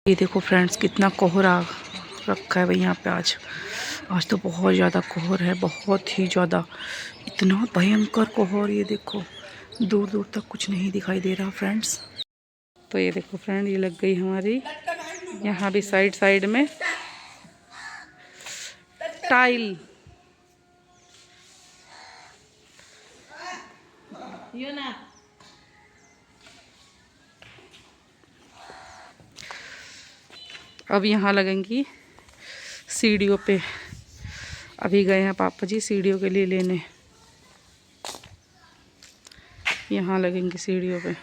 ये देखो फ्रेंड्स कितना कोहरा रखा है भाई यहाँ पे। आज तो बहुत ज़्यादा कोहर है, बहुत ही ज़्यादा, इतना भयंकर कोहर। ये देखो दूर दूर तक कुछ नहीं दिखाई दे रहा फ्रेंड्स। तो ये देखो फ्रेंड, ये लग गई हमारी यहाँ भी साइड साइड में टाइल। ये ना अब यहाँ लगेंगी सीढ़ियों पे। अभी गए हैं पापा जी सीढ़ियों के लिए लेने, यहाँ लगेंगी सीढ़ियों पे।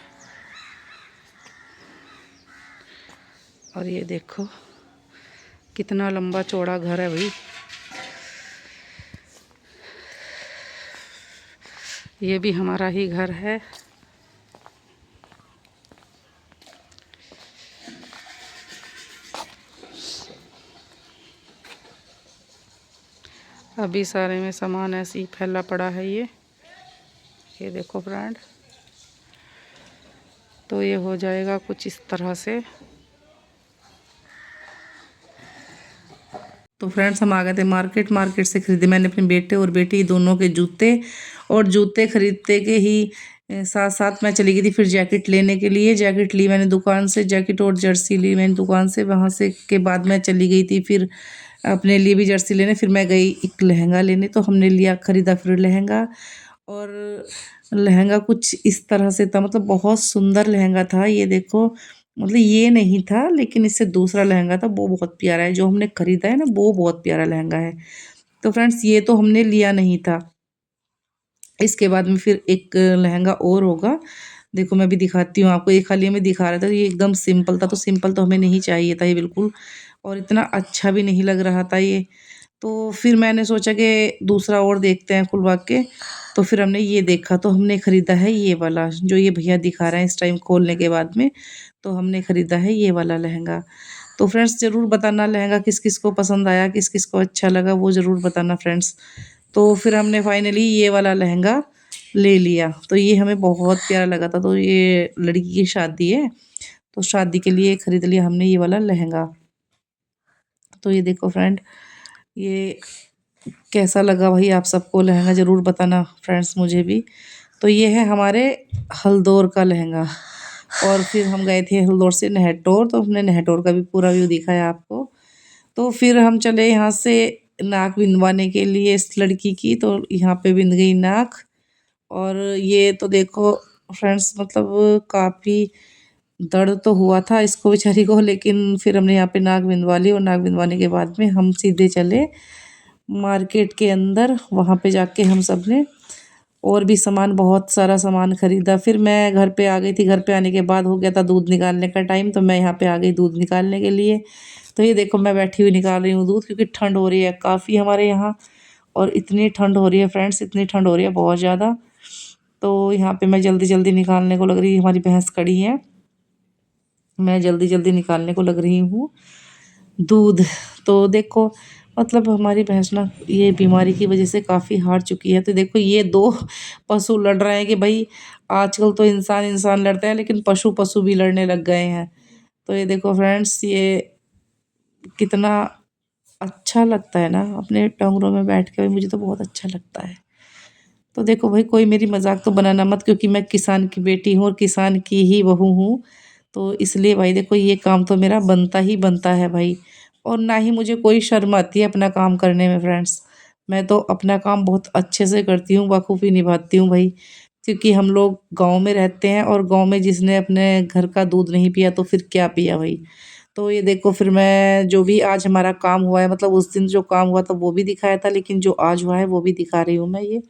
और ये देखो कितना लंबा चौड़ा घर है भाई। ये भी हमारा ही घर है। अभी सारे में सामान ऐसे ही फैला पड़ा है। ये देखो फ्रेंड, तो ये हो जाएगा कुछ इस तरह से। तो फ्रेंड्स हम आ गए थे मार्केट से खरीदे मैंने अपने बेटे और बेटी दोनों के जूते। और जूते खरीदते के ही साथ साथ मैं चली गई थी फिर जैकेट लेने के लिए। जैकेट ली मैंने दुकान से, जैकेट और जर्सी ली मैंने दुकान से। वहाँ से के बाद मैं चली गई थी फिर अपने लिए भी जर्सी लेने। फिर मैं गई एक लहंगा लेने, तो हमने खरीदा फिर लहंगा। और लहंगा कुछ इस तरह से था, मतलब बहुत सुंदर लहंगा था। ये देखो, मतलब ये नहीं था लेकिन इससे दूसरा लहंगा था, वो बहुत प्यारा है। जो हमने खरीदा है ना वो बहुत प्यारा लहंगा है। तो फ्रेंड्स ये तो हमने लिया नहीं था। इसके बाद में फिर एक लहंगा और होगा, देखो मैं भी दिखाती हूँ आपको। ये खाली हमें दिखा रहा था, ये एकदम सिंपल था। तो सिंपल तो हमें नहीं चाहिए था ये बिल्कुल, और इतना अच्छा भी नहीं लग रहा था ये। तो फिर मैंने सोचा कि दूसरा और देखते हैं खुलवा के। तो फिर हमने ये देखा, तो हमने ख़रीदा है ये वाला जो ये भैया दिखा रहे हैं इस टाइम खोलने के बाद में। तो हमने ख़रीदा है ये वाला लहंगा। तो फ्रेंड्स ज़रूर बताना लहंगा किस किस को पसंद आया, किस किस को अच्छा लगा, वो ज़रूर बताना फ्रेंड्स। तो फिर हमने फाइनली ये वाला लहंगा ले लिया। तो ये हमें बहुत प्यारा लगा था। तो ये लड़की की शादी है, तो शादी के लिए ख़रीद लिया हमने ये वाला लहंगा। तो ये देखो फ्रेंड, ये कैसा लगा भाई आप सबको लहंगा ज़रूर बताना फ्रेंड्स मुझे भी। तो ये है हमारे हल्दौर का लहंगा। और फिर हम गए थे हल्दौर से नहटौर, तो हमने नहटौर का भी पूरा व्यू दिखाया आपको। तो फिर हम चले यहाँ से नाक बिंदवाने के लिए इस लड़की की। तो यहाँ पे बिंद गई नाक। और ये तो देखो फ्रेंड्स, मतलब काफ़ी दर्द तो हुआ था इसको बेचारी को, लेकिन फिर हमने यहाँ पे नाक बिंदवा ली। और नाक बिंदवाने के बाद में हम सीधे चले मार्केट के अंदर। वहाँ पे जाके हम सब ने और भी सामान, बहुत सारा सामान ख़रीदा। फिर मैं घर पे आ गई थी। घर पे आने के बाद हो गया था दूध निकालने का टाइम, तो मैं यहाँ पे आ गई दूध निकालने के लिए। तो ये देखो मैं बैठी हुई निकाल रही हूँ दूध, क्योंकि ठंड हो रही है काफ़ी हमारे यहाँ। और इतनी ठंड हो रही है फ्रेंड्स, इतनी ठंड हो रही है बहुत ज़्यादा। तो यहाँ पे मैं जल्दी जल्दी निकालने को लग रही, हमारी भैंस खड़ी है, मैं जल्दी जल्दी निकालने को लग रही हूँ दूध। तो देखो मतलब हमारी भैंस ना ये बीमारी की वजह से काफ़ी हार चुकी है। तो देखो ये दो पशु लड़ रहे हैं कि भाई आजकल तो इंसान इंसान लड़ते हैं, लेकिन पशु पशु भी लड़ने लग गए हैं। तो ये देखो फ्रेंड्स, ये कितना अच्छा लगता है ना अपने टंगरों में बैठ के, भाई मुझे तो बहुत अच्छा लगता है। तो देखो भाई कोई मेरी मजाक तो बनाना मत, क्योंकि मैं किसान की बेटी हूँ और किसान की ही बहू हूँ। तो इसलिए भाई देखो ये काम तो मेरा बनता ही बनता है भाई। और ना ही मुझे कोई शर्म आती है अपना काम करने में फ्रेंड्स। मैं तो अपना काम बहुत अच्छे से करती हूँ, बखूबी निभाती हूँ भाई। क्योंकि हम लोग गांव में रहते हैं, और गांव में जिसने अपने घर का दूध नहीं पिया तो फिर क्या पिया भाई। तो ये देखो फिर मैं जो भी आज हमारा काम हुआ है, मतलब उस दिन जो काम हुआ था वो भी दिखाया था, लेकिन जो आज हुआ है वो भी दिखा रही हूँ मैं ये।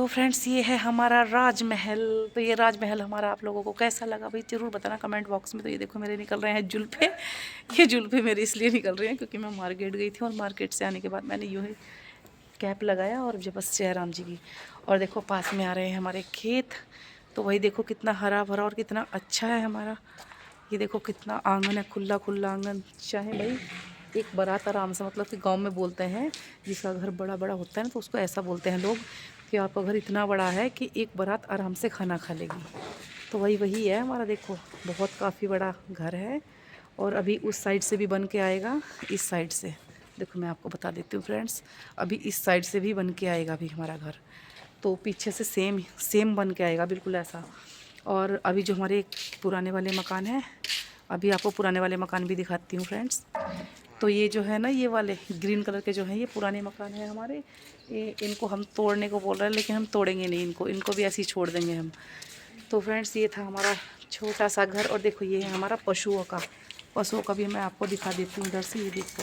फ्रेंड्स ये है हमारा राजमहल। तो ये राजमहल हमारा आप लोगों को कैसा लगा भाई ज़रूर बताना कमेंट बॉक्स में। तो ये देखो मेरे निकल रहे हैं जुल्फे। ये जुल्फे मेरे इसलिए निकल रहे हैं क्योंकि मैं मार्केट गई थी और मार्केट से आने के बाद मैंने यूँ ही कैप लगाया और जो बस जयराम जी की। और देखो पास में आ रहे हैं हमारे खेत। तो वही देखो कितना हरा भरा और कितना अच्छा है हमारा। ये देखो कितना आंगन है, खुला खुला आंगन। चाहे भाई एक बारात आराम से, मतलब कि गांव में बोलते हैं जिसका घर बड़ा बड़ा होता है ना तो उसको ऐसा बोलते हैं लोग कि आपका घर इतना बड़ा है कि एक बारात आराम से खाना खा लेगी। तो वही है हमारा। देखो बहुत काफ़ी बड़ा घर है और अभी उस साइड से भी बन के आएगा, इस साइड से। देखो मैं आपको बता देती हूँ फ्रेंड्स, अभी इस साइड से भी बन के आएगा अभी हमारा घर। तो पीछे से सेम बन के आएगा बिल्कुल ऐसा। और अभी जो हमारे पुराने वाले मकान हैं, अभी आपको पुराने वाले मकान भी दिखाती हूँ फ्रेंड्स। तो ये जो है ना, ये वाले ग्रीन कलर के जो हैं ये पुराने मकान हैं हमारे। ये इनको हम तोड़ने को बोल रहे हैं लेकिन हम तोड़ेंगे नहीं इनको भी ऐसे ही छोड़ देंगे हम। तो फ्रेंड्स ये था हमारा छोटा सा घर। और देखो ये है हमारा पशुओं का भी मैं आपको दिखा देती हूँ इधर से। ये देखो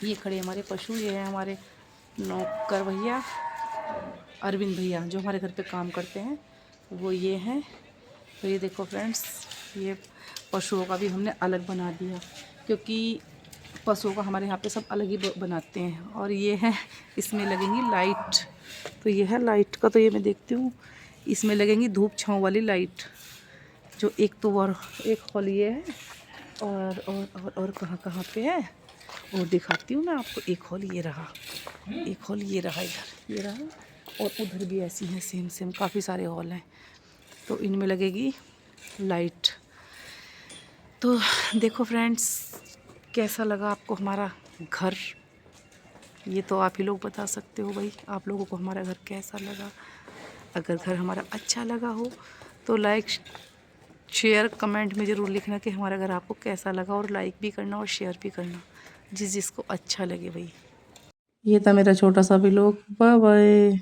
ये खड़े हमारे पशु, ये है हमारे नौकर भैया, अरविंद भैया जो हमारे घर पे काम करते हैं वो ये हैं। तो ये देखो फ्रेंड्स ये पशुओं का भी हमने अलग बना दिया क्योंकि पशुओं का हमारे यहाँ पे सब अलग ही बनाते हैं। और ये है इसमें लगेंगी लाइट। तो ये है लाइट का, तो ये मैं देखती हूँ इसमें लगेंगी धूप छाँव वाली लाइट। जो एक तो और एक हॉल ये है और कहाँ पे है और दिखाती हूँ मैं आपको। एक हॉल ये रहा, एक हॉल ये रहा, इधर ये रहा, और उधर भी ऐसी हैं सेम काफ़ी सारे हॉल हैं। तो इनमें लगेगी लाइट। तो देखो फ्रेंड्स कैसा लगा आपको हमारा घर, ये तो आप ही लोग बता सकते हो भाई आप लोगों को हमारा घर कैसा लगा। अगर घर हमारा अच्छा लगा हो तो लाइक शेयर कमेंट में ज़रूर लिखना कि हमारा घर आपको कैसा लगा, और लाइक भी करना और शेयर भी करना जिसको अच्छा लगे भाई। ये था मेरा छोटा सा व्लॉग। Bye bye.